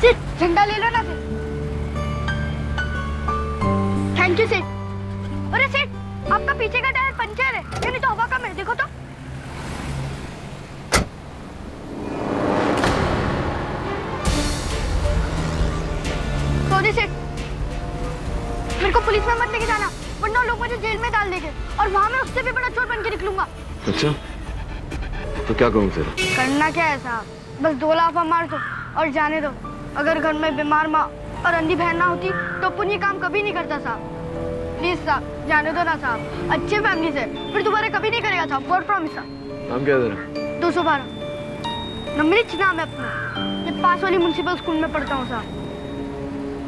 सेठ झंडा ले लो ना सेठ। थैंक यू सेठ। अरे सेठ आपका पीछे का टायर पंचर है, ये नहीं तो हवा कम है, देखो तो। सॉरी सेठ, मेरे को पुलिस में मत लेके जाना वरना लोग मुझे जेल में डाल देंगे और वहां मैं उससे भी बड़ा चोर बन के निकलूंगा। अच्छा तो क्या करूं फिर? करना क्या है साहब, बस 2 लाफा मार दो और जाने दो। अगर घर में बीमार माँ और अंधी बहन ना होती तो अपन ये काम कभी नहीं करता साहब। प्लीज साहब जाने दो ना साहब, अच्छे फैमिली से, फिर दोबारा कभी नहीं करेगा साहब, गॉड प्रॉमिस साहब। नाम क्या है तेरा? 212 नमृत नाम है अपना, ये पास वाली म्युनिसिपल स्कूल में पढ़ता हूँ साहब।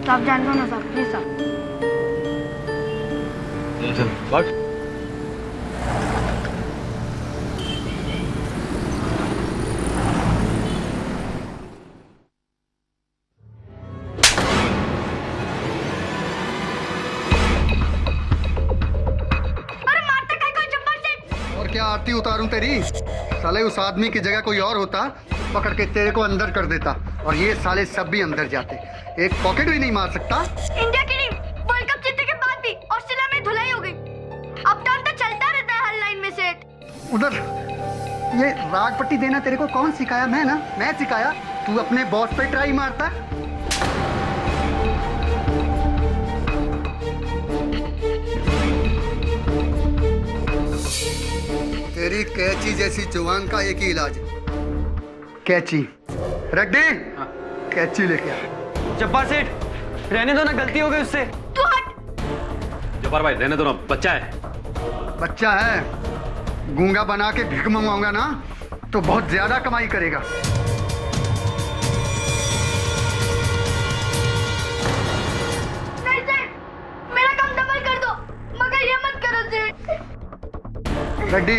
साहब जान दो ना साहब, प्लीज साहब। चल भाग। और क्या आरती उतारूं तेरी? साले उस आदमी की जगह कोई और होता, पकड़ के तेरे को अंदर कर देता, और ये साले सब भी अंदर जाते। एक पॉकेट भी नहीं मार सकता। इंडिया की टीम वर्ल्ड कप जीतने के बाद भी ऑस्ट्रेलिया में धुलाई हो गई। अप डाउन तो चलता रहता है हर लाइन में सेठ। उधर ये राग पट्टी देना तेरे को कौन सिखाया? मैं सिखाया? तू अपने बॉस पे ट्राई मारता। तेरी कैची जैसी जुबान का एक ही इलाज है, कैची। रख दे। कैची लेके आ। जब्बार सेठ रहने दो ना, गलती हो गई उससे। तू हट। जब्बार भाई रहने दो ना, बच्चा है। बच्चा है? गूंगा बना के भिख मंगवाऊंगा ना तो बहुत ज्यादा कमाई करेगा। नहीं सेठ, मेरा काम डबल कर दो, मगर ये मत करो सेठ। रेड्डी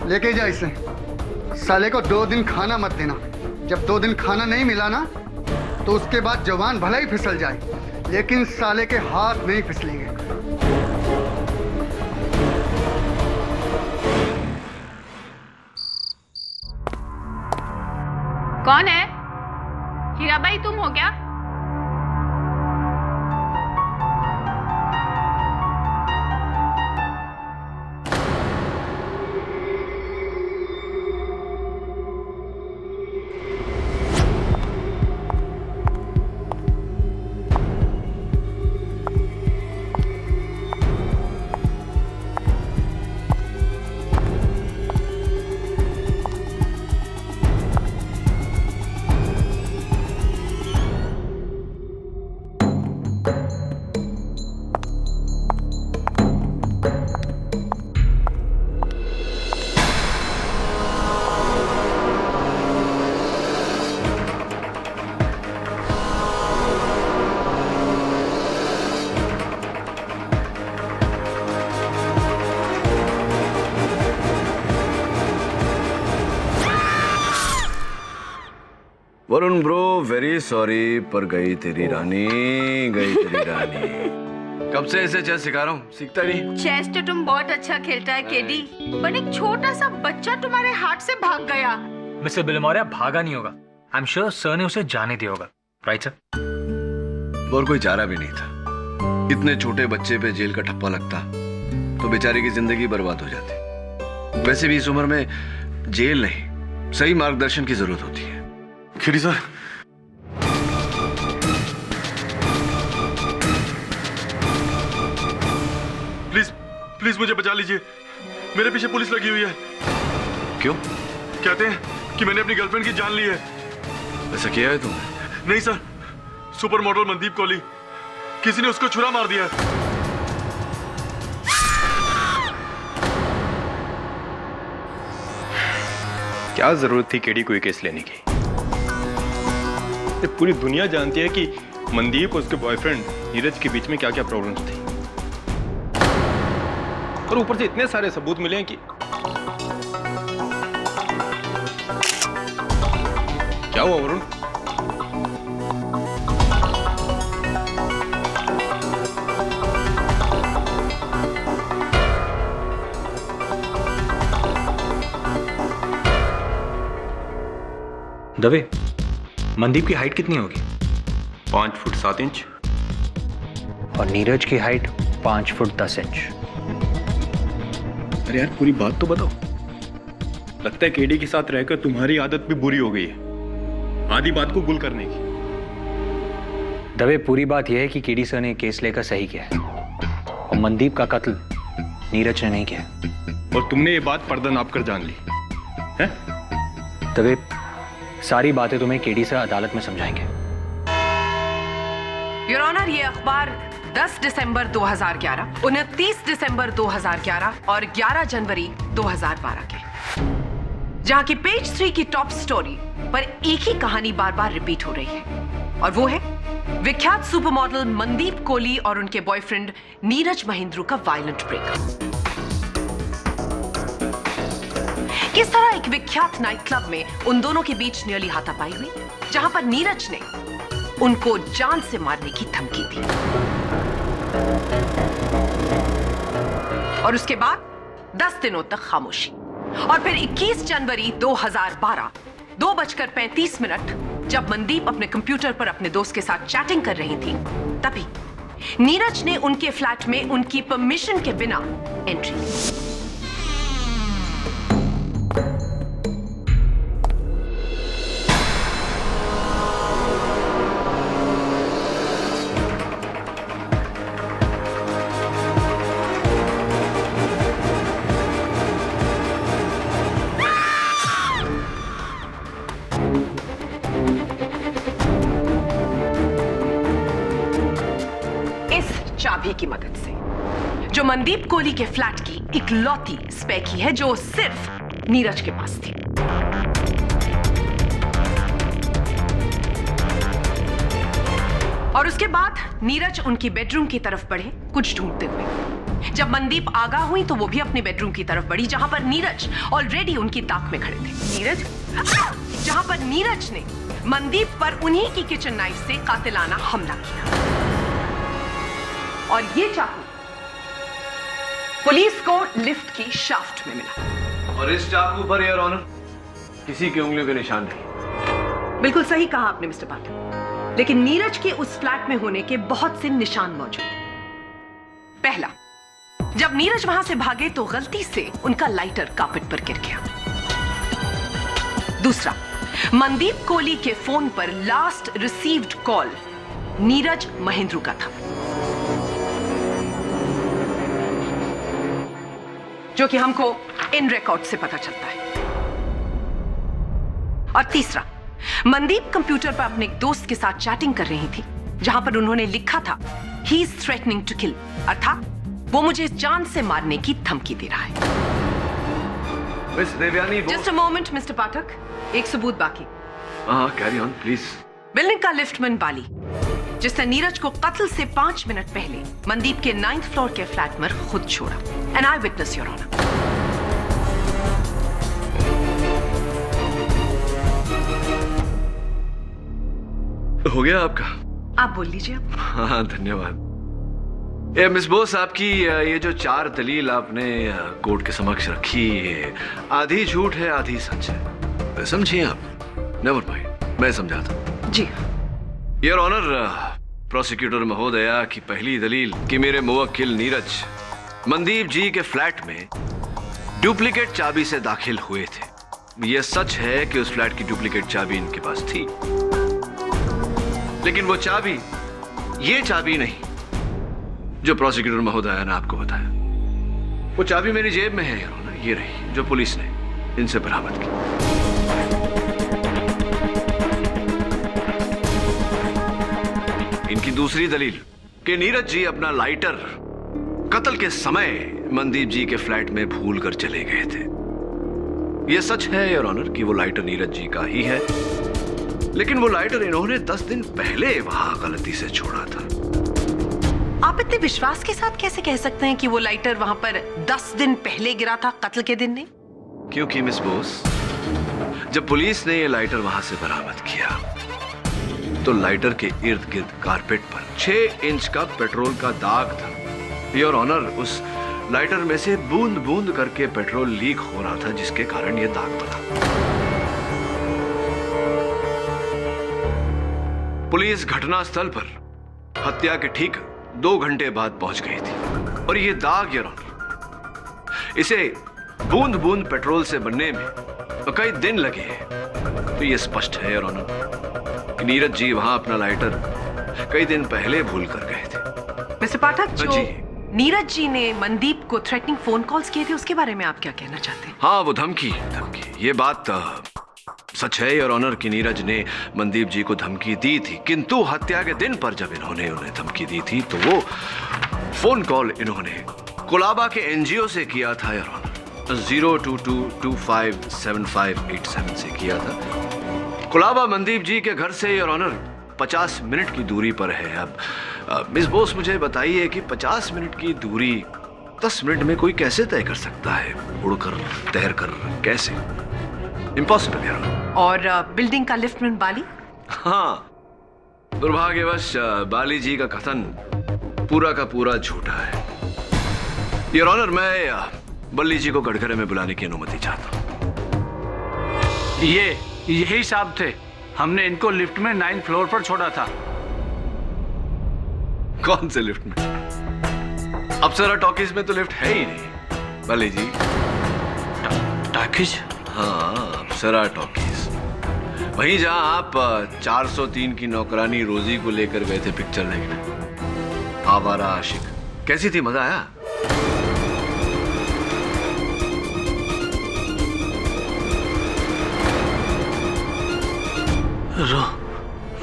लेके जा इसे। साले को 2 दिन खाना मत देना। जब 2 दिन खाना नहीं मिला ना तो उसके बाद जवान भला ही फिसल जाए, लेकिन साले के हाथ नहीं फिसलेंगे। कौन है? हीराबाई तुम हो क्या? वरुण ब्रो वेरी सॉरी, पर गई तेरी रानी, गई तेरी रानी। कब से ऐसे चेस सिखा रहा हूँ, सीखता नहीं। चेस तो तुम बहुत अच्छा खेलता है केडी, पर एक छोटा सा बच्चा तुम्हारे हाथ से भाग गया। मिस्टर बिलमोरिया भागा नहीं होगा, आई एम श्योर सर ने उसे जाने दिया होगा, राइट सर? और कोई चारा भी नहीं था। इतने छोटे बच्चे पे जेल का ठप्पा लगता तो बेचारे की जिंदगी बर्बाद हो जाती। वैसे भी इस उम्र में जेल नहीं, सही मार्गदर्शन की जरूरत होती है। खिरी सर, प्लीज प्लीज मुझे बचा लीजिए, मेरे पीछे पुलिस लगी हुई है। क्यों? कहते हैं कि मैंने अपनी गर्लफ्रेंड की जान ली है। ऐसा किया है तुमने? नहीं सर, सुपर मॉडल मनदीप कौली, किसी ने उसको छुरा मार दिया। क्या जरूरत थी केडी को ये केस लेने की? पूरी दुनिया जानती है कि मनदीप और उसके बॉयफ्रेंड नीरज के बीच में क्या क्या प्रॉब्लम्स थी, और ऊपर से इतने सारे सबूत मिले हैं कि क्या हुआ वरुण? दवे, मनदीप की हाइट कितनी होगी? 5 फुट 7 इंच। और नीरज की हाइट 5 फुट 10 इंच। अरे यार पूरी बात तो बताओ। लगता है केडी के साथ रहकर तुम्हारी आदत भी बुरी हो गई है, आधी बात को गुल करने की। दवे, पूरी बात यह है कि केडी सर ने केस लेकर सही किया है और मनदीप का कत्ल नीरज ने नहीं किया। और तुमने ये बात पर्दा नाप कर जान ली है? दवे, सारी बातें तुम्हें केडी सर अदालत में समझाएंगे। योर ऑनर, ये अखबार 10 दिसंबर 2011, 29 दिसंबर 2011 और 11 जनवरी 2012 के, जहां की पेज 3 की टॉप स्टोरी पर एक ही कहानी बार बार रिपीट हो रही है, और वो है विख्यात सुपर मॉडल मनदीप कोहली और उनके बॉयफ्रेंड नीरज महेंद्रू का वायलेंट ब्रेकअप। किस तरह एक विख्यात नाइट क्लब में उन दोनों के बीच नियरली हाथापाई हुई, जहां पर नीरज ने उनको जान से मारने की धमकी दी, और उसके बाद 10 दिनों तक खामोशी। और फिर 21 जनवरी 2012 2:35 जब मनदीप अपने कंप्यूटर पर अपने दोस्त के साथ चैटिंग कर रही थी, तभी नीरज ने उनके फ्लैट में उनकी परमिशन के बिना एंट्री ली। चाबी की मदद से, जो मनदीप कोहली के फ्लैट की इकलौती स्पेयर की है, जो सिर्फ नीरज के पास थी। और उसके बाद नीरज उनकी बेडरूम की तरफ बढ़े कुछ ढूंढते हुए। जब मनदीप आगाह हुई तो वो भी अपनी बेडरूम की तरफ बढ़ी, जहां पर नीरज ऑलरेडी उनकी ताक में खड़े थे। जहां पर नीरज ने मनदीप पर उन्हीं की किचन नाइफ से कातिलाना हमला किया। और ये चाकू पुलिस को लिफ्ट की शाफ्ट में मिला। और इस चाकू पर योर ऑनर किसी की उंगलियों के निशान नहीं। बिल्कुल सही कहा आपने मिस्टर पाठक, लेकिन नीरज के उस फ्लैट में होने के बहुत से निशान मौजूद हैं। पहला, जब नीरज वहां से भागे तो गलती से उनका लाइटर कारपेट पर गिर गया। दूसरा, मनदीप कोहली के फोन पर last received call Neeraj Mahendru का था, जो कि हमको इन रिकॉर्ड से पता चलता है। और तीसरा, मनदीप कंप्यूटर पर अपने एक दोस्त के साथ चैटिंग कर रही थी, जहां पर उन्होंने लिखा था he is threatening to kill, अर्थात वो मुझे जान से मारने की धमकी दे रहा है। Miss Devyani, just a moment mister Pathak, एक सबूत बाकी। Carry on please. बिल्डिंग का लिफ्टमैन बाली, जिसने नीरज को कत्ल से 5 मिनट पहले मनदीप के 9th फ्लोर के फ्लैट में खुद छोड़ा। And I witness your honour. हो गया आपका? आप बोल लीजिए अब। हाँ, धन्यवाद। मिस बोस, आपकी ये जो 4 दलील आपने कोर्ट के समक्ष रखी, ये आधी झूठ है आधी सच है, समझिए आप। नेवर माइंड, मैं समझाता हूँ। जी योर ऑनर, प्रोसिक्यूटर महोदया की पहली दलील कि मेरे मुवक्किल नीरज मनदीप जी के फ्लैट में डुप्लीकेट चाबी से दाखिल हुए थे। यह सच है कि उस फ्लैट की डुप्लीकेट चाबी इनके पास थी, लेकिन वो चाबी ये चाबी नहीं जो प्रोसिक्यूटर महोदया ने आपको बताया। वो चाबी मेरी जेब में है योर ऑनर, ये रही, जो पुलिस ने इनसे बरामद की। इनकी दूसरी दलील कि नीरज जी अपना लाइटर कत्ल के समय मनदीप जी के फ्लैट में भूल कर चले गए थे। यह सच है योर ऑनर कि वो लाइटर नीरज जी का ही है, लेकिन वो लाइटर इन्होंने 10 दिन पहले वहां गलती से छोड़ा था। आप इतने विश्वास के साथ कैसे कह सकते हैं कि वो लाइटर वहां पर 10 दिन पहले गिरा था, कत्ल के दिन नहीं? क्योंकि मिस बोस, जब पुलिस ने ये लाइटर वहां से बरामद किया तो लाइटर के इर्द गिर्द कारपेट पर 6 इंच का पेट्रोल का दाग था। योर ऑनर, उस लाइटर में से बूंद बूंद करके पेट्रोल लीक हो रहा था, जिसके कारण यह दाग बना। पुलिस घटनास्थल पर हत्या के ठीक 2 घंटे बाद पहुंच गई थी। और ये दाग योर ऑनर, इसे बूंद बूंद पेट्रोल से बनने में कई दिन लगे हैं। तो ये स्पष्ट है योर ऑनर कि नीरज जी वहां अपना लाइटर कई दिन पहले भूल कर गए थे। मिस्टर पाठक, जो जी। नीरज जी ने मनदीप को थ्रेटनिंग फोन कॉल्स किए थे, उसके बारे में आप क्या कहना चाहते हैं? हाँ, वो धमकी ये बात सच है योर ऑनर कि नीरज ने मनदीप जी को धमकी दी थी, किंतु हत्या के दिन पर जब इन्होंने उन्हें धमकी दी थी तो वो फोन कॉल इन्होंने कोलाबा के एनजीओ से किया था योर ऑनर। 022257587 से किया था। कोलाबा मनदीप जी के घर से योर ऑनर 50 मिनट की दूरी पर है। अब मिस बोस मुझे बताइए कि 50 मिनट की दूरी 10 मिनट में कोई कैसे तय कर सकता है? उड़कर, तैरकर, कैसे? इम्पॉसिबल यार। और बिल्डिंग का लिफ्टमैन बाली? हाँ, दुर्भाग्यवश बाली जी का कथन पूरा का पूरा झूठा है योर ऑनर। मैं बल्ली जी को गड़गड़े में बुलाने की अनुमति चाहता हूँ। यही साहब थे, हमने इनको लिफ्ट में 9th फ्लोर पर छोड़ा था। कौन से लिफ्ट में? अप्सरा टॉकीज में तो लिफ्ट है ही नहीं बल्ली जी। टॉकीज? हाँ, अप्सरा टॉकीज, वहीं जहां आप 403 की नौकरानी रोजी को लेकर गए थे पिक्चर देखने। आवारा आशिक कैसी थी? मजा आया?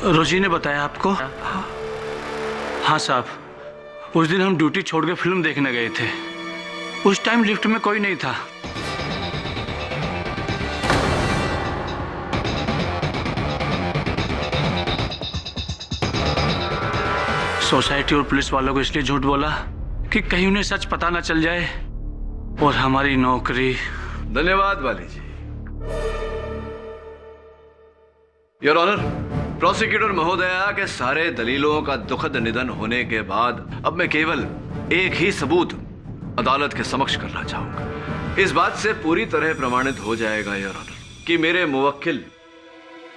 रोजी ने बताया आपको? हाँ साहब, उस दिन हम ड्यूटी छोड़ के फिल्म देखने गए थे। उस टाइम लिफ्ट में कोई नहीं था। सोसाइटी और पुलिस वालों को इसलिए झूठ बोला कि कहीं उन्हें सच पता ना चल जाए और हमारी नौकरी। धन्यवाद बाली जी। योर ऑनर, प्रोसिक्यूटर महोदया के सारे दलीलों का दुखद निधन होने के बाद अब मैं केवल एक ही सबूत अदालत के समक्ष करना चाहूंगा। इस बात से पूरी तरह प्रमाणित हो जाएगा योर ऑनर कि मेरे मुवक्किल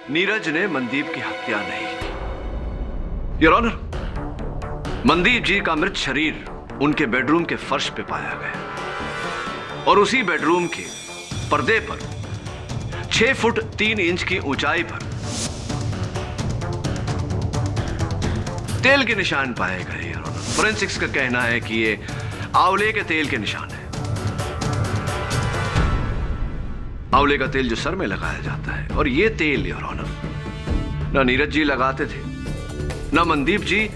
नीरज ने मनदीप की हत्या नहीं की। योर ऑनर, मनदीप जी का मृत शरीर उनके बेडरूम के फर्श पे पाया गया और उसी बेडरूम के पर्दे पर 6 फुट 3 इंच की ऊंचाई पर तेल के निशान पाए गए। फोरेंसिक्स का कहना है कि ये आंवले के तेल के निशान है। आंवले का तेल जो सर में लगाया जाता है, और ये तेल योर ऑनर ना नीरज जी लगाते थे, ना मनदीप जी,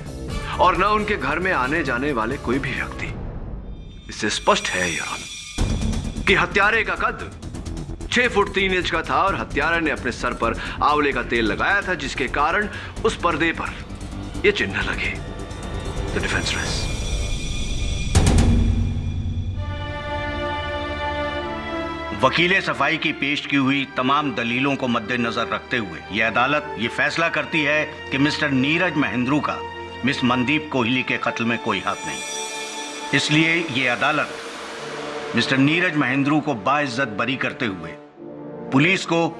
और ना उनके घर में आने जाने वाले कोई भी व्यक्ति। इससे स्पष्ट है योर ऑनर कि हत्यारे का कद 6 फुट 3 इंच का था और हत्यारे ने अपने सर पर आंवले का तेल लगाया था, जिसके कारण उस पर्दे पर ये चिन्ह लगे। The defence race. वकीले सफाई की पेश की हुई तमाम दलीलों को मद्देनजर रखते हुए यह अदालत ये फैसला करती है कि मिस्टर नीरज महेंद्रू का मिस मनदीप कोहली के कत्ल में कोई हाथ नहीं। इसलिए ये अदालत मिस्टर नीरज महेंद्रू को बाइज्जत बरी करते हुए पुलिस को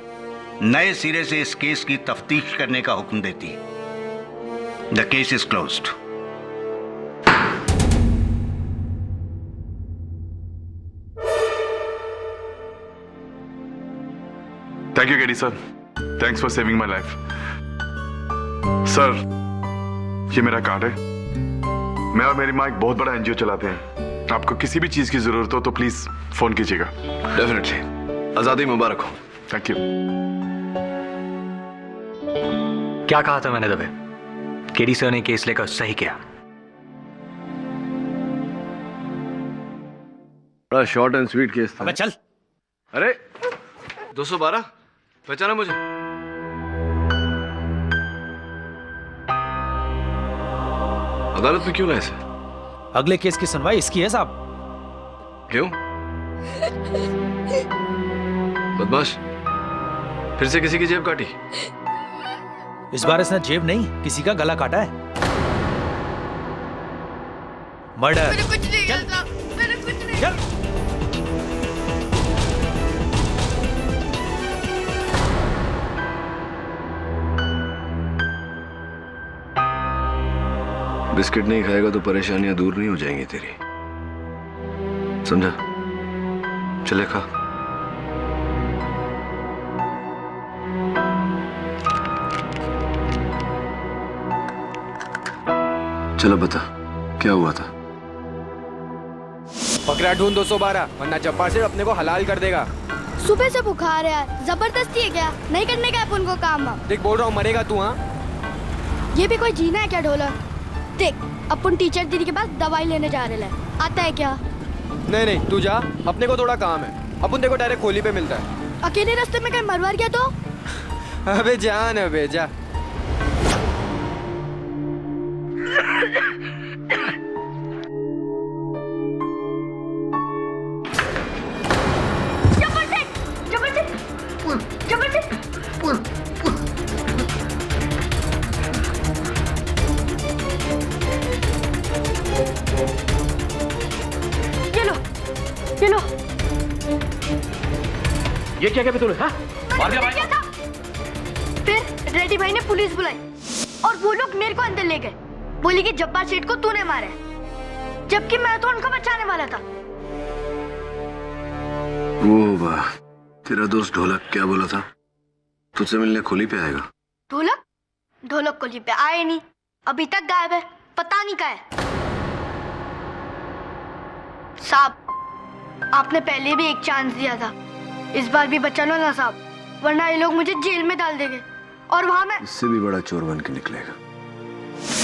नए सिरे से इस केस की तफ्तीश करने का हुक्म देती है। The case is closed. Thank you KD sir, thanks for saving my life. Sir, ये मेरा कार्ड है। मैं और मेरी माँ एक बहुत बड़ा एनजीओ चलाते हैं। आपको किसी भी चीज की जरूरत हो तो प्लीज फोन कीजिएगा। डेफिनेटली। आजादी मुबारक हो। Thank you. क्या कहा था मैंने दबे? केडी सर ने केस लेकर सही किया। बड़ा शॉर्ट एंड स्वीट केस था। अबे चल। अरे 212 पहचाना मुझे? अदालत में क्यों ना ऐसे? अगले केस की सुनवाई इसकी है साहब। क्यों? बदमाश, फिर से किसी की जेब काटी? इस बार इसने जेब नहीं, किसी का गला काटा है। मर्डर। मैंने कुछ नहीं किया साहब, मैंने कुछ नहीं। चल। बिस्किट नहीं खाएगा तो परेशानियां दूर नहीं हो जाएंगी तेरी, समझा? चले खा। चलो बता क्या हुआ था? पकड़ा ढूंढ 212, वरना जब्बार से अपने को हलाल कर देगा। सुबह से बुखार है यार, जबरदस्ती है क्या? नहीं करने का अपन को काम। देख बोल रहा हूँ मरेगा तू। हाँ ये भी कोई जीना है क्या ढोलक? देख अपन टीचर दीदी के पास दवाई लेने जा रहे हैं, आता है क्या? नहीं नहीं तू जा, अपने को थोड़ा काम है। अपन देखो डायरेक्ट खोली पे मिलता है। अकेले रास्ते में कहीं मरवार गया तो? अबे जान, अबे जा। ये लो। ये क्या क्या तूने? हाँ मार दिया भाई। फिर रेड्डी भाई ने पुलिस बुलाई और वो लोग मेरे को अंदर ले गए, बोली कि जब्बार सेठ को तूने मारा है, जबकि मैं तो उनको बचाने वाला था। वो वाह, तेरा दोस्त ढोलक क्या बोला था? तुझसे मिलने खोली पे आएगा। ढोलक खोली पे आए नहीं, अभी तक गायब है, पता नहीं कहाँ है। साहब आपने पहले भी एक चांस दिया था, इस बार भी बचा लो ना साहब, वरना ये लोग मुझे जेल में डाल देंगे और वहाँ मैं इससे भी बड़ा चोर बन के निकलेगा।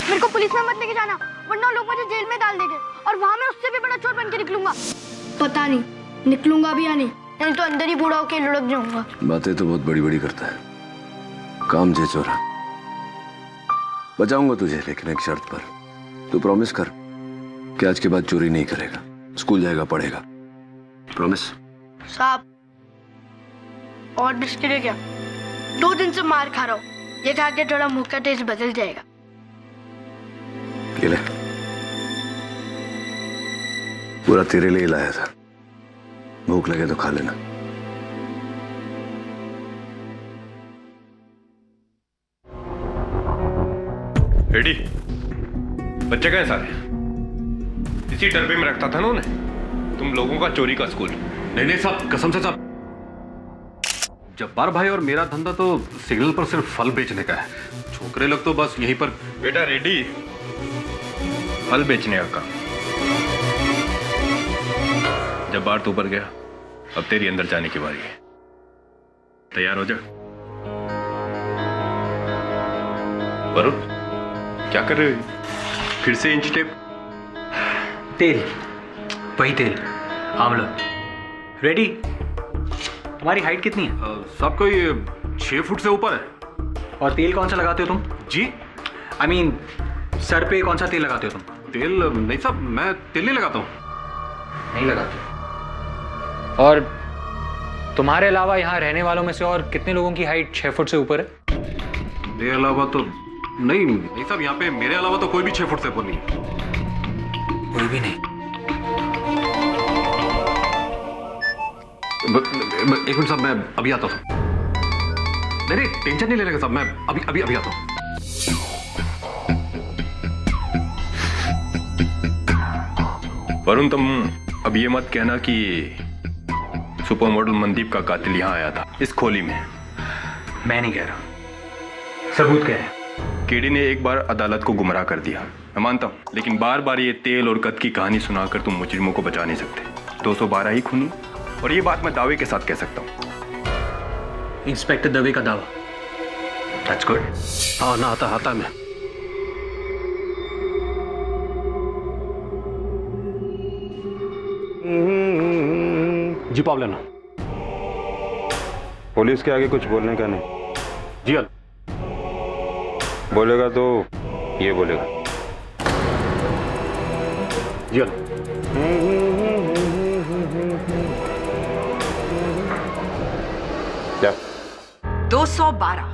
मेरे को पुलिस में मत लेके जाना, वरना लोग मुझे जेल में डाल देंगे और वहाँ मैं उससे भी बड़ा चोर बन के निकलूंगा। पता नहीं निकलूंगा भी या नहीं तो अंदर ही बूढ़ा होके लुढ़क जाऊंगा। बातें तो बहुत बड़ी बड़ी करता है, काम जे चोरा। बचाऊंगा तुझे, लेकिन एक शर्त पर। तू प्रॉमिस कर कि आज के बाद चोरी नहीं करेगा, स्कूल जाएगा, पढ़ेगा। प्रॉमिस? साहब और बिस्किट है क्या? 2 दिन से मार खा रहा हूँ, ये खा के थोड़ा मुंह का टेस्ट बदल जाएगा। केले पूरा तेरे लिए लाया था, भूख लगे तो खा लेना। रेडी, बच्चे कहाँ हैं सारे? इसी डरबे में रखता था ना उन्हें, तुम लोगों का चोरी का स्कूल। नहीं नहीं साहब, कसम से साहब, जब्बार भाई और मेरा धंधा तो सिग्नल पर सिर्फ फल बेचने का है। छोकरे लोग तो बस यहीं पर। बेटा रेडी, फल बेचने का काम। जब्बार तो ऊपर गया, अब तेरी अंदर जाने की बारी है। तैयार हो जा। वरुण क्या कर रहे हो? फिर से इंच टेप? तेल, वही तेल, आंवला। रेडी, तुम्हारी हाइट कितनी है? साहब कोई 6 फुट से ऊपर है। और तेल कौन सा लगाते हो तुम? जी I mean, सर पे कौन सा तेल लगाते हो तुम? तेल नहीं साहब, मैं तेल नहीं लगाता हूँ। नहीं लगाते। और तुम्हारे अलावा यहाँ रहने वालों में से और कितने लोगों की हाइट 6 फुट से ऊपर है? मेरे अलावा तो नहीं साहब, यहाँ पे मेरे अलावा तो कोई भी 6 फुट से ऊपर नहीं है। कोई भी नहीं? एक मिनट साहब, मैं अभी आता हूँ। नहीं टेंशन नहीं लेने का साहब, मैं अभी आता हूँ। वरुण तुम अब ये मत कहना कि सुपर मॉडल मनदीप का कातिल यहाँ आया था इस खोली में। मैं नहीं कह रहा, सबूत क्या है? केडी ने एक बार अदालत को गुमराह कर दिया, मैं मानता हूँ, लेकिन बार बार ये तेल और कद की कहानी सुनाकर तुम मुजरिमों को बचा नहीं सकते। 212 ही खूनी, और ये बात मैं दावे के साथ कह सकता हूँ। इंस्पेक्टर दवे का दावा? That's good. हाँ ना, आता मैं। जी पाव लेना। पुलिस के आगे कुछ बोलने का नहीं। जी अल। बोलेगा तो ये बोलेगा। जी अल। क्या? 212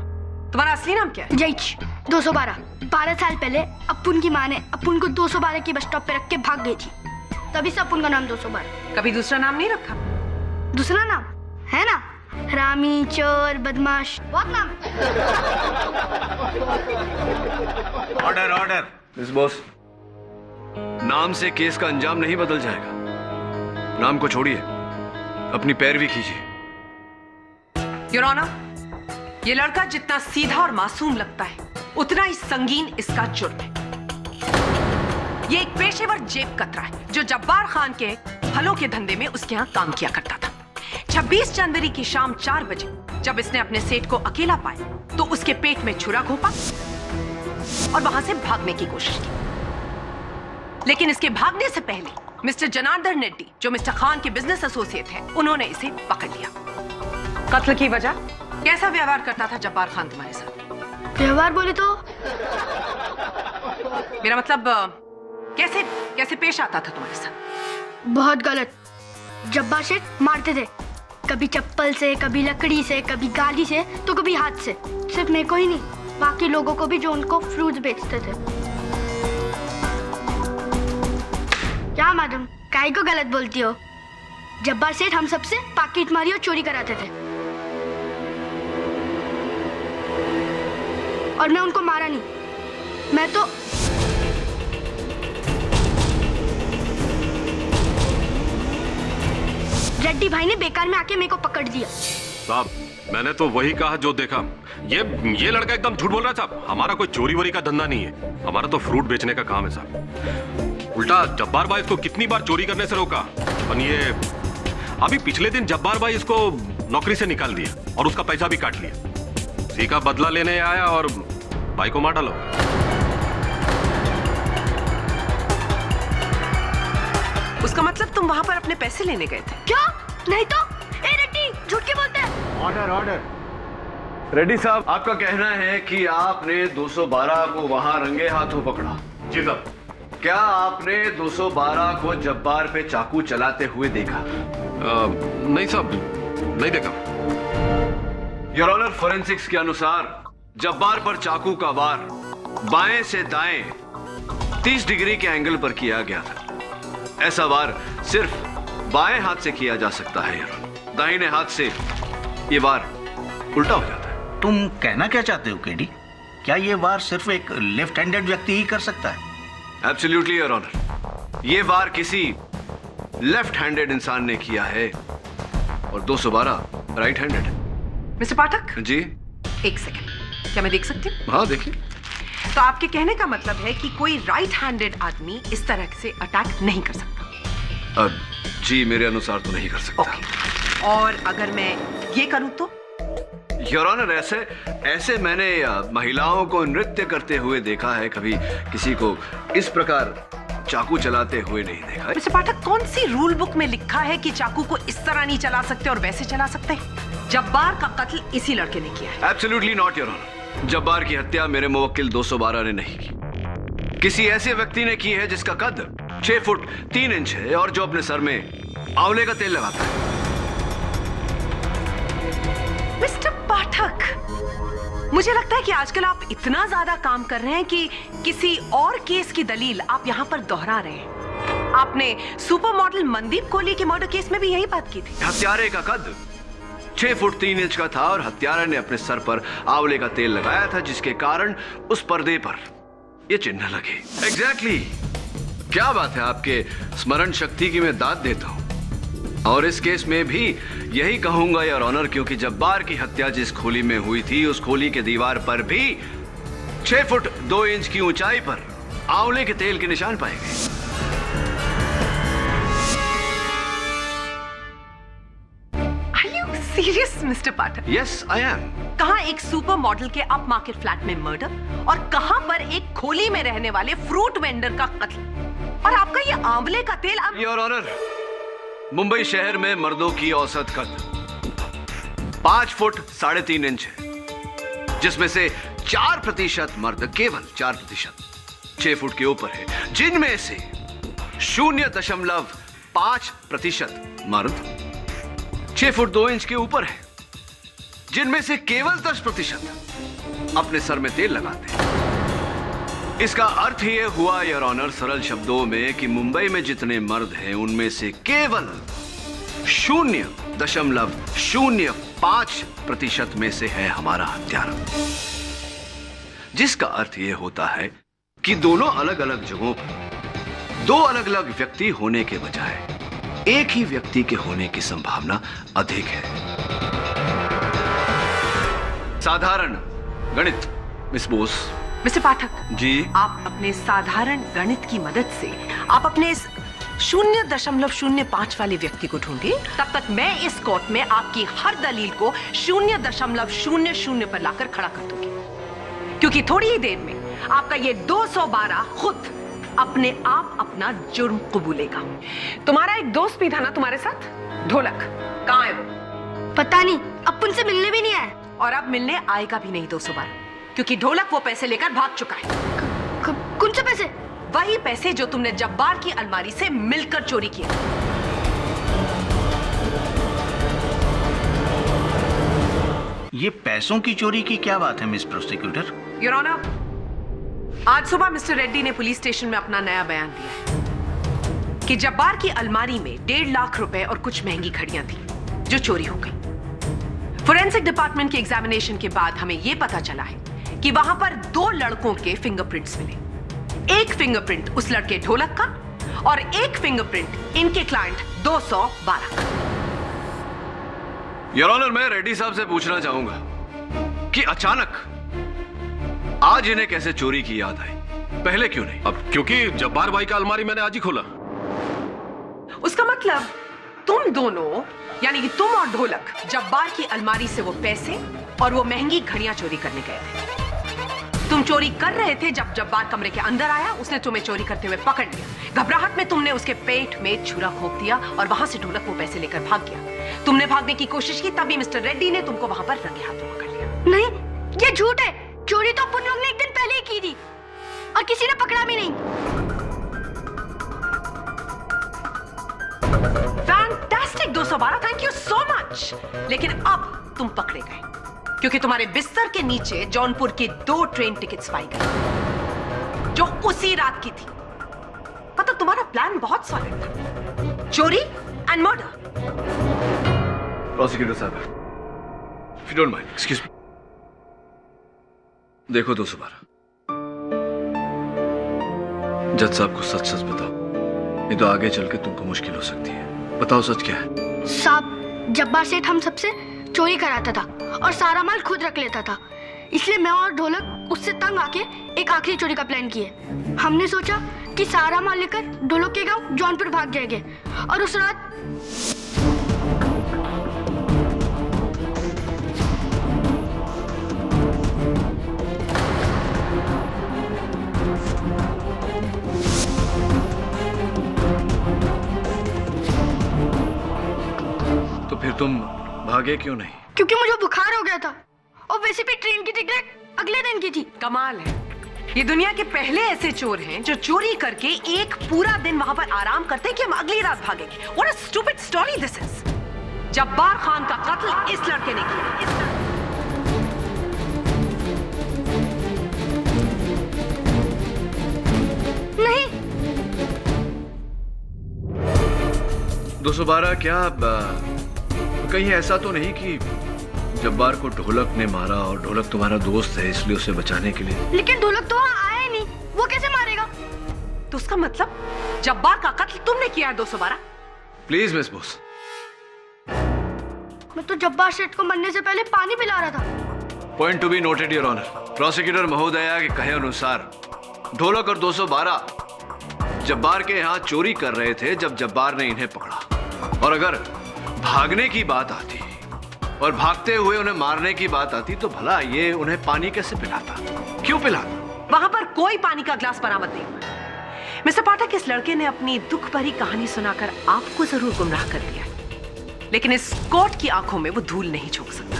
तुम्हारा असली नाम क्या है? जैच 212। 12 साल पहले अपुन की माँ ने अपुन को 212 की बस स्टॉप पे रख के भाग गई थी, तभी से अपुन का नाम 212। कभी दूसरा नाम नहीं रखा? दूसरा नाम है ना, हरामी, चोर, बदमाश, बहुत नाम है। Order order. मिस बॉस, नाम से केस का अंजाम नहीं बदल जाएगा। नाम को छोड़िए, अपनी पैरवी कीजिए। योर ऑनर, ये लड़का जितना सीधा और मासूम लगता है उतना ही संगीन इसका जुर्म है। ये एक पेशेवर जेब कतरा है जो जब्बार खान के फलों के धंधे में उसके यहां काम किया करता था। 26 जनवरी की शाम 4 बजे जब इसने अपने सेठ को अकेला पाया तो उसके पेट में छुरा घोंपा और वहां से भागने की कोशिश की। लेकिन इसके भागने से पहले मिस्टर जनार्दन रेड्डी, जो मिस्टर खान के बिजनेस एसोसिएट हैं, उन्होंने इसे पकड़ लिया। कत्ल की वजह, कैसा व्यवहार करता था जब्बार खान तुम्हारे साथ? व्यवहार बोले तो मेरा मतलब कैसे कैसे पेश आता था तुम्हारे साथ? बहुत गलत। जब्बार सेठ मारते थे, कभी चप्पल से, कभी लकड़ी से, कभी गाली से, तो कभी हाथ से। सिर्फ मेरे को ही नहीं, बाकी लोगों को भी जो उनको फ्रूट्स बेचते थे। क्या मैडम, काहे को गलत बोलती हो? जब्बार सेठ हम सबसे पाकिट मारी और चोरी कराते थे, और मैं उनको मारा नहीं। मैं तो रेड्डी भाई ने बेकार में आके मेरे को पकड़ दिया। साहब, मैंने तो वही कहा जो देखा। ये लड़का एकदम झूठ बोल रहा है साहब। हमारा कोई चोरी वोरी का धंधा नहीं है, हमारा तो फ्रूट बेचने का काम है साहब। उल्टा जब्बार भाई इसको कितनी बार चोरी करने से रोका, और ये अभी पिछले दिन जब्बार भाई इसको नौकरी से निकाल दिया और उसका पैसा भी काट लिया। उसी का बदला लेने आया और भाई को मार डालो। उसका मतलब तुम वहां पर अपने पैसे लेने गए थे? क्या? नहीं तो। ए रेड्डी, झूठ क्यों बोलते हैं? Order order. रेड्डी साहब, आपका कहना है कि आपने 212 को वहां रंगे हाथों पकड़ा? जी साहब। क्या आपने 212 को जब्बार पे चाकू चलाते हुए देखा? नहीं साहब, नहीं देखा। योर ऑनर, फोरेंसिक्स के अनुसार जब्बार पर चाकू का वार बाएं से दाएं 30 डिग्री के एंगल पर किया गया था। ऐसा वार सिर्फ बाएं हाथ से किया जा सकता है योर ऑनर। दाहिने हाथ से ये वार उल्टा हो जाता है। तुम कहना क्या चाहते हो केडी? क्या ये वार सिर्फ एक लेफ्ट हैंडेड व्यक्ति ही कर सकता है? एब्सोल्युटली योर ऑनर, ये वार किसी लेफ्ट हैंडेड इंसान ने किया है और 212 right handed. Mister Pathak ji, एक सेकंड, क्या मैं देख सकती हूँ? हाँ देखिए। तो आपके कहने का मतलब है कि कोई राइट हैंडेड आदमी इस तरह से अटैक नहीं कर सकता? जी, मेरे अनुसार तो नहीं कर सकता। और अगर मैं ये करूं तो? योर ऑनर, ऐसे मैंने महिलाओं को नृत्य करते हुए देखा है, कभी किसी को इस प्रकार चाकू चलाते हुए नहीं देखा है। मिस्टर पाठक, कौन सी रूल बुक में लिखा है कि चाकू को इस तरह नहीं चला सकते और वैसे चला सकते हैं? जब्बार का कत्ल इसी लड़के ने किया है। Absolutely not your honour. Jabbar की हत्या मेरे मुवक्किल 212 ने नहीं की, किसी ऐसे व्यक्ति ने की है जिसका कद 6 फुट 3 इंच है और जो अपने सर में आंवले का तेल लगाता है। मिस्टर पाठक, मुझे लगता है कि आजकल आप इतना ज्यादा काम कर रहे हैं कि किसी और केस की दलील आप यहाँ पर दोहरा रहे हैं। आपने सुपर मॉडल मनदीप कोहली के मर्डर केस में भी यही बात की थी। हत्यारे का कद 6 फुट 3 इंच का था और हत्यारा ने अपने सर पर आंवले का तेल लगाया था, जिसके कारण उस पर्दे पर ये चिन्ह लगे। एग्जैक्टली। क्या बात है, आपके स्मरण शक्ति की मैं दाद देता हूं। और इस केस में भी यही कहूंगा योर ऑनर, क्योंकि जब्बार की हत्या जिस खोली में हुई थी उस खोली के दीवार पर भी 6 फुट 2 इंच की ऊंचाई पर आंवले के तेल के निशान पाए गए। Serious mister Pathak? Yes I am. कहां एक सुपर मॉडल के अप मार्केट फ्लैट में मर्डर और कहां पर एक खोली में रहने वाले फ्रूट वेंडर का कत्ल, और आपका ये आंवले का तेल। योर ऑनर, मुंबई शहर में मर्दों की औसत कद 5 फुट 3.5 इंच है, जिसमें से 4% मर्द, केवल 4% 6 फुट के ऊपर है, जिनमें से 0.5% मर्द 6 फुट 2 इंच के ऊपर है, जिनमें से केवल 10% अपने सर में तेल लगाते हैं। इसका अर्थ यह हुआ योर ऑनर, सरल शब्दों में, कि मुंबई में जितने मर्द हैं उनमें से केवल 0.05% में से है हमारा हत्यारा, जिसका अर्थ यह होता है कि दोनों अलग अलग जगहों पर दो अलग अलग व्यक्ति होने के बजाय एक ही व्यक्ति के होने की संभावना अधिक है। साधारण गणित मिस बोस। मिस्टर पाठक जी। आप अपने साधारण गणित की मदद से आप अपने इस 0.05 वाले व्यक्ति को ढूंढिए। तब तक मैं इस कोर्ट में आपकी हर दलील को 0.00 पर लाकर खड़ा कर दूंगी, क्योंकि थोड़ी ही देर में आपका ये 212 खुद अपने आप अपना जुर्म कबूलेगा। तुम्हारा एक दोस्त भी था ना तुम्हारे साथ, ढोलक, कहाँ है वो? पता नहीं, अब उनसे मिलने भी नहीं आया। और अब मिलने आएगा भी नहीं 212, क्योंकि ढोलक वो पैसे लेकर भाग चुका है। कौन से पैसे? वही पैसे जो तुमने जब्बार की अलमारी से मिलकर चोरी किए। ये पैसों की चोरी की क्या बात है मिस प्रोसिक्यूटर? योर ऑनर, आज सुबह मिस्टर रेड्डी ने पुलिस स्टेशन में अपना नया बयान दिया है कि जब्बार की अलमारी में 1.5 लाख रुपए और कुछ महंगी घड़ियां थी जो चोरी हो गई। फोरेंसिक डिपार्टमेंट के एग्जामिनेशन के बाद हमें यह पता चला है कि वहां पर 2 लड़कों के फिंगरप्रिंट्स मिले। एक फिंगरप्रिंट उस लड़के ढोलक का और एक फिंगरप्रिंट इनके क्लाइंट 212 का। योर ऑनर, मैं रेड्डी साहब से पूछना चाहूंगा कि अचानक आज इन्हें कैसे चोरी की याद आई, पहले क्यों नहीं? अब क्योंकि जब्बार भाई का अलमारी मैंने आज ही खोला। उसका मतलब तुम दोनों, यानी कि तुम और ढोलक, जब्बार की अलमारी से वो पैसे और वो महंगी घड़ियां चोरी करने गए थे। तुम चोरी कर रहे थे जब जब्बार कमरे के अंदर आया, उसने तुम्हें चोरी करते हुए पकड़ लिया। घबराहट में तुमने उसके पेट में छुरा घोंप दिया और वहां से ढोलक वो पैसे लेकर भाग गया। तुमने भागने की कोशिश की, तभी मिस्टर रेड्डी ने तुमको वहां पर रंगे हाथों पकड़ लिया। नहीं, ये झूठ है। चोरी तो अपन लोग ने एक दिन पहले ही की थी और किसी ने पकड़ा भी नहीं। Fantastic 212, thank you so much. लेकिन अब तुम पकड़े गए क्योंकि तुम्हारे बिस्तर के नीचे जौनपुर की 2 ट्रेन टिकट्स पाई गई जो उसी रात की थी। मतलब तुम्हारा प्लान बहुत सॉलिड था, चोरी एंड मर्डर। प्रोसिक्यूटर साहब, if you don't mind, excuse me. देखो 212, जज साहब को सच सच बताओ, नहीं तो आगे चल के तुमको मुश्किल हो सकती है। बताओ सच क्या है? साहब, जब्बार सेठ हम सबसे चोरी कराता था और सारा माल खुद रख लेता था, इसलिए मैं और ढोलक उससे तंग आके एक आखिरी चोरी का प्लान किए। हमने सोचा कि सारा माल लेकर ढोलक के गांव जौनपुर भाग जाएंगे और उस रात तो फिर तुम भागे क्यों नहीं? क्योंकि मुझे बुखार हो गया था और वैसे भी ट्रेन की टिकट अगले दिन की थी। कमाल है, ये दुनिया के पहले ऐसे चोर हैं जो चोरी करके एक पूरा दिन वहां पर आराम करते हैं कि हम अगली रात भागेंगे। What a stupid story this is। Jabbar Khan का कत्ल इस लड़के ने किया। नहीं। 212 क्या कहीं ऐसा तो नहीं कि जब्बार को ढोलक ने मारा और ढोलक तुम्हारा दोस्त है इसलिए उसे बचाने के लिए? लेकिन ढोलक तो वहां आया ही नहीं, वो कैसे मारेगा? तो उसका मतलब जब्बार का कत्ल तुमने किया है 212? Please miss Bose. मैं तो जब्बार सेठ को मरने से पहले पानी पिला रहा था। Point to be noted your honour. Prosecutor महोदया के कहे अनुसार ढोलक और 212 जब्बार के यहाँ चोरी कर रहे थे जब जब्बार ने इन्हें पकड़ा। और अगर भागने की बात आती और भागते हुए उन्हें मारने की बात आती तो भला ये उन्हें पानी कैसे पिलाता, क्यों पिलाता? वहां पर कोई पानी का ग्लास बरामद नहीं हुआ। मिस्टर पाठक, इस लड़के ने अपनी दुख भरी कहानी सुनाकर आपको जरूर गुमराह कर दिया, लेकिन इस कोर्ट की आंखों में वो धूल नहीं झोंक सकता।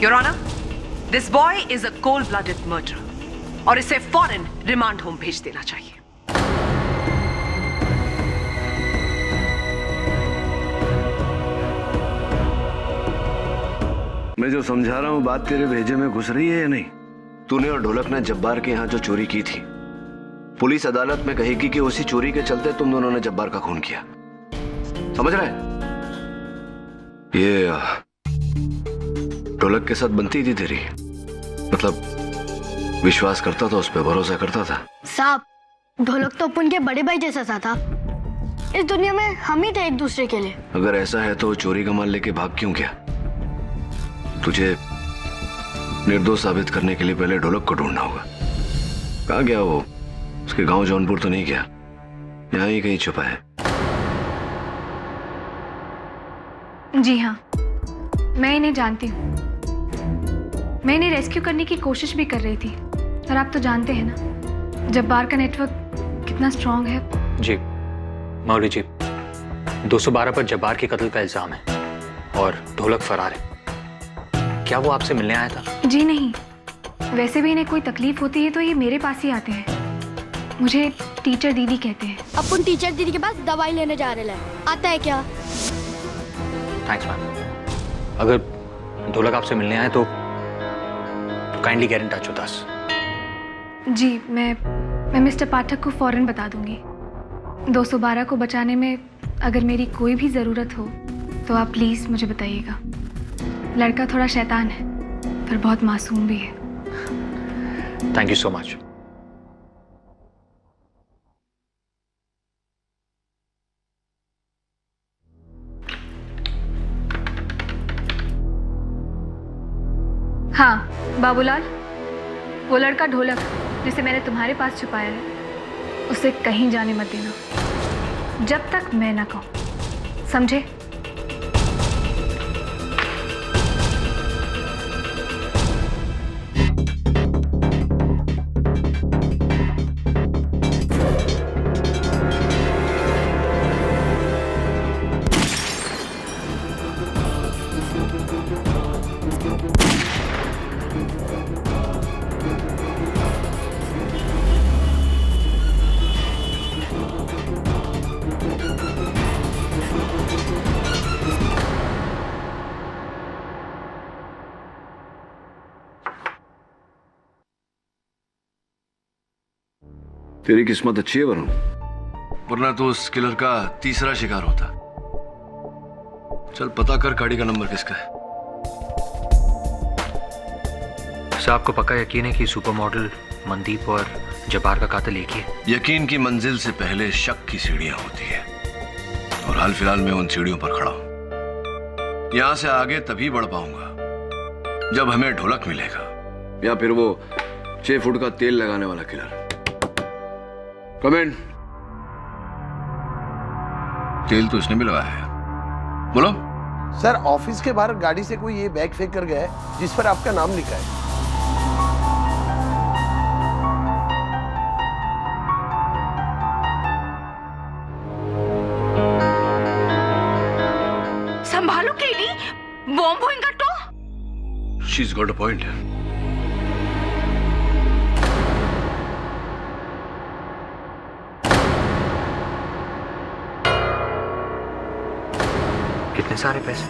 Your honour, this boy is a cold blooded murderer और इसे फौरन रिमांड होम भेज देना चाहिए। मैं जो समझा रहा हूं बात तेरे भेजे में घुस रही है या नहीं? तूने और ढोलक ने जब्बार के यहाँ जो चोरी की थी, पुलिस अदालत में कहेगी कि उसी चोरी के चलते तुम दोनों ने जब्बार का खून किया। समझ रहे? ये ढोलक के साथ बनती थी तेरी, मतलब विश्वास करता था, उस पर भरोसा करता था। साहब, ढोलक तो अपन के बड़े भाई जैसा सा था। इस दुनिया में हम ही थे एक दूसरे के लिए। अगर ऐसा है तो चोरी का माल लेके भाग क्यों गया? तुझे निर्दोष साबित करने के लिए पहले ढोलक को ढूंढना होगा। कहाँ गया वो? उसके गांव जौनपुर तो नहीं गया, यहाँ ही कहीं छुपा है। जी हाँ, मैं इन्हें जानती हूँ। मैं इन्हें रेस्क्यू करने की कोशिश भी कर रही थी, पर आप तो जानते हैं ना जब्बार का नेटवर्क कितना स्ट्रांग है। जी मौली जी, 212 पर जब्बार के कत्ल का इल्जाम है और ढोलक फरार है। क्या वो आपसे मिलने आया था? जी नहीं, वैसे भी इन्हें कोई तकलीफ होती है तो ये मेरे पास ही आते हैं। मुझे टीचर दीदी कहते हैं। अपन टीचर दीदी के पास दवाई लेने जा रहे हैं, आता है क्या? Thanks ma'am. अगर ढोलक आपसे मिलने आए तो kindly get in touch with us. जी मैं मिस्टर पाठक को फौरन बता दूंगी। 212 को बचाने में अगर मेरी कोई भी ज़रूरत हो तो आप प्लीज़ मुझे बताइएगा। लड़का थोड़ा शैतान है पर बहुत मासूम भी है। Thank you so much. हाँ बाबूलाल, वो लड़का ढोलक जिसे मैंने तुम्हारे पास छुपाया है, उसे कहीं जाने मत देना जब तक मैं ना कहूं, समझे? तेरी किस्मत अच्छी है वरुण, वरना तो उस किलर का तीसरा शिकार होता। चल पता कर गाड़ी का नंबर किसका है। सर आपको पक्का यकीन है कि सुपर मॉडल मनदीप और जब्बार का कातिल एक ही है? यकीन की मंजिल से पहले शक की सीढ़ियां होती है और हाल फिलहाल मैं उन सीढ़ियों पर खड़ा हूं। यहां से आगे तभी बढ़ पाऊंगा जब हमें ढोलक मिलेगा या फिर वो 6 फुट का तेल लगाने वाला किलर। कमेंट। तेल तो इसने भी लगाया है। बोलो सर, ऑफिस के बाहर गाड़ी से कोई ये बैग फेंक कर गया है जिस पर आपका नाम लिखा है। संभालो केडी, बॉम्ब होएगा तो। She is got a point. कितने सारे पैसे?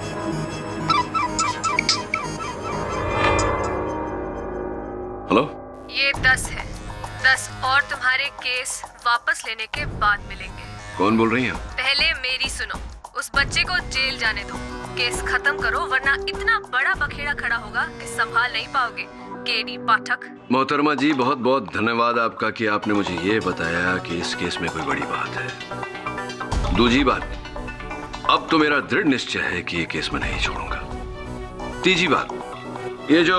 हेलो, ये 10 है। 10 और तुम्हारे केस वापस लेने के बाद मिलेंगे। कौन बोल रही हैं? पहले मेरी सुनो। उस बच्चे को जेल जाने दो, केस खत्म करो, वरना इतना बड़ा बखेड़ा खड़ा होगा कि संभाल नहीं पाओगे। केडी पाठक। मोहतरमा जी, बहुत बहुत धन्यवाद आपका कि आपने मुझे ये बताया कि इस केस में कोई बड़ी बात है। दूसरी बात, अब तो मेरा दृढ़ निश्चय है कि ये केस मैं नहीं छोड़ूंगा। तीसरी बात, ये जो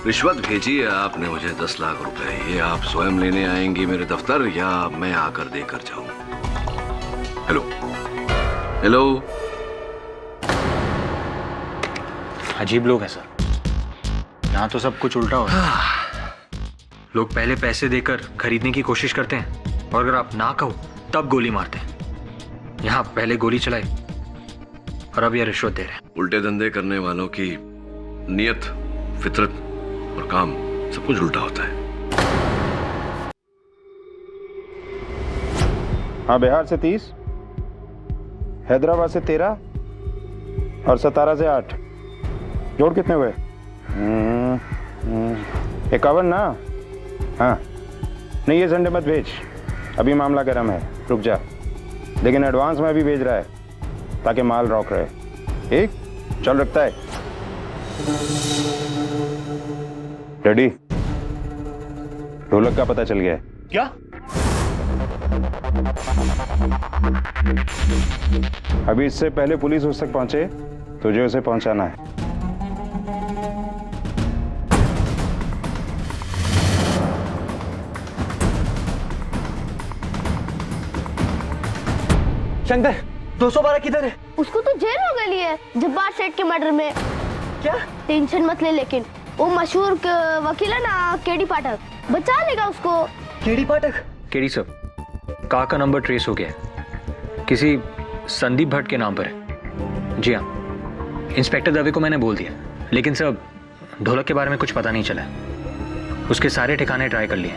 रिश्वत भेजी है आपने मुझे 10 लाख रुपए, ये आप स्वयं लेने आएंगी मेरे दफ्तर या मैं आकर देकर जाऊं? Hello hello. अजीब लोग हैं सर, यहाँ तो सब कुछ उल्टा हो रहा है। लोग पहले पैसे देकर खरीदने की कोशिश करते हैं और अगर आप ना कहो तब गोली मारते हैं। यहाँ पहले गोली चलाई और अब यह रिश्वत दे रहे हैं। उल्टे धंधे करने वालों की नियत, फितरत और काम सब कुछ उल्टा होता है। हाँ, बिहार से 30, हैदराबाद से 13 और 17 से 8। जोड़ कितने हुए? 51 ना? हाँ नहीं, ये संडे मत भेज, अभी मामला गर्म है, रुक जा। लेकिन एडवांस में भी भेज रहा है ताकि माल रॉक रहे। ठीक, चल रखता है। रेडी? ढोलक का पता चल गया है। क्या? अभी इससे पहले पुलिस उस तक पहुंचे तुझे उसे पहुंचाना है। शंकर 212 किधर है? उसको तो जेल हो गई है जब्बार सेठ के मर्डर में। क्या? टेंशन मत ले, लेकिन वो मशहूर वकील है ना केडी पाठक, बचा लेगा उसको। केडी पाठक? केडी सर, कार का नंबर ट्रेस हो गया है, किसी संदीप भट्ट के नाम पर है। जी हाँ, इंस्पेक्टर दवे को मैंने बोल दिया, लेकिन सर ढोलक के बारे में कुछ पता नहीं चला। उसके सारे ठिकाने ट्राई कर लिए।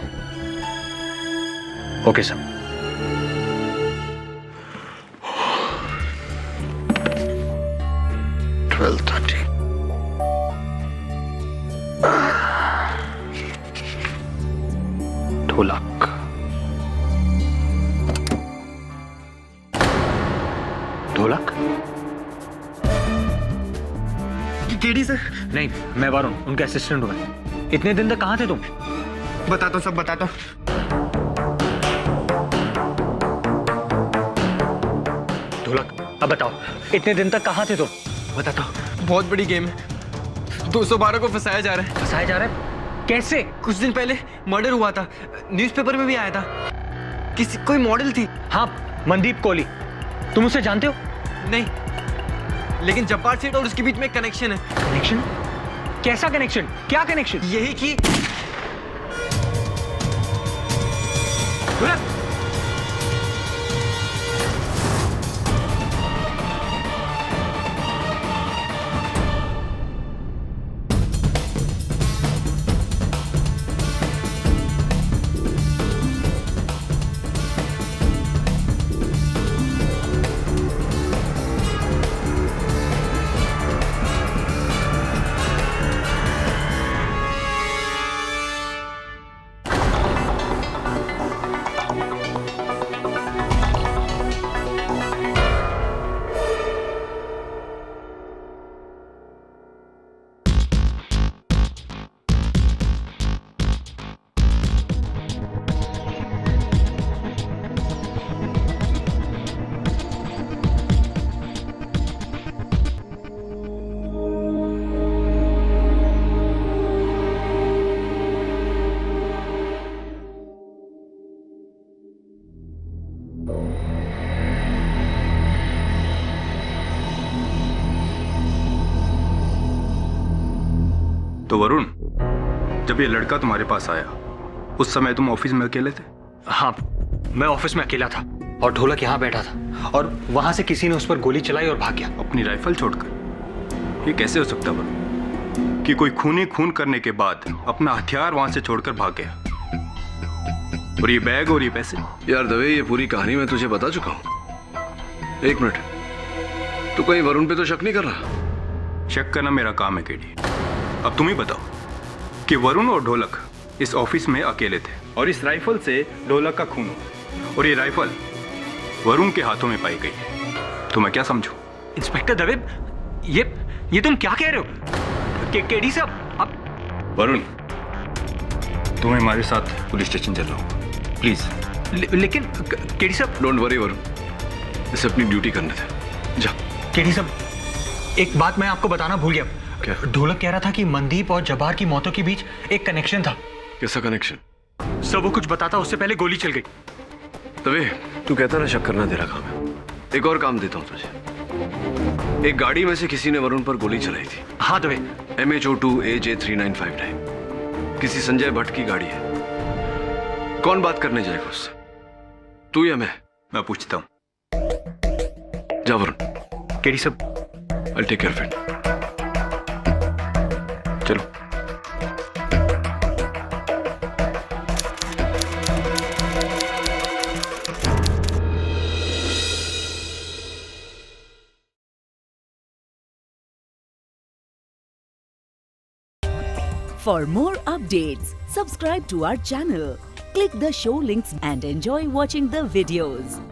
Okay sir. ढोलक, ढोलक? KD sir? नहीं, मैं वरुण, उनका असिस्टेंट हूं मैं। इतने दिन तक कहाँ थे तुम? बताता हूँ, सब बताता हूँ। ढोलक, अब बताओ, इतने दिन तक कहाँ थे तुम? बताता हूँ। बहुत बड़ी गेम है। 212 को फंसाया जा रहा है। फंसाया जा रहा है? कैसे? कुछ दिन पहले मर्डर हुआ था, न्यूज़पेपर में भी आया था। कोई मॉडल थी। हाँ, मनदीप कोहली। तुम उसे जानते हो? नहीं, लेकिन जब्बार सेठ और उसके बीच में एक कनेक्शन है। कनेक्शन? कैसा कनेक्शन? क्या कनेक्शन? यही कि तो वरुण, जब ये लड़का तुम्हारे पास आया उस समय तुम ऑफिस में अकेले थे? हाँ, मैं ऑफिस में अकेला था और ढोलक यहाँ बैठा था और वहां से किसी ने उस पर गोली चलाई और भाग गया। अपनी राइफल छोड़कर? ये कैसे हो सकता वरुण कि कोई खूनी खून करने के बाद अपना हथियार वहां से छोड़कर भाग गया? और ये बैग और ये पैसे? यार दवे, ये पूरी कहानी मैं तुझे बता चुका हूं। एक मिनट, तू कहीं वरुण पे तो शक नहीं कर रहा? शक करना मेरा काम है केडी। अब तुम ही बताओ कि वरुण और ढोलक इस ऑफिस में अकेले थे और इस राइफल से ढोलक का खून हुआ और ये राइफल वरुण के हाथों में पाई गई। तो मैं क्या समझूं? इंस्पेक्टर दवे, ये तुम क्या कह रहे हो? केडी साहब, अब वरुण, तुम्हें हमारे साथ पुलिस स्टेशन चल रहा हूं, प्लीज। लेकिन केडी साहब। डोंट वरी वरुण, इसे अपनी ड्यूटी करने दे, जा। केडी साहब, एक बात मैं आपको बताना भूल गया। क्या? ढोलक कह रहा था कि मनदीप और जब्बार की मौतों के बीच एक कनेक्शन था। कैसा कनेक्शन? सब वो कुछ बताता, उससे पहले गोली चल गई। तभी तू कहता ना शक करना तेरा काम है। एक और काम देता हूं तुझे। एक गाड़ी में से किसी ने वरुण पर गोली चलाई थी। हाँ दवे। MH02 AJ3959 किसी संजय भट्ट की गाड़ी है। कौन बात करने जाएगा उससे, तू या मैं पूछता हूं। जा वरुण। केडी साहब, I'll take care of it. चलो। For more updates, subscribe to our channel, click the show links and enjoy watching the videos.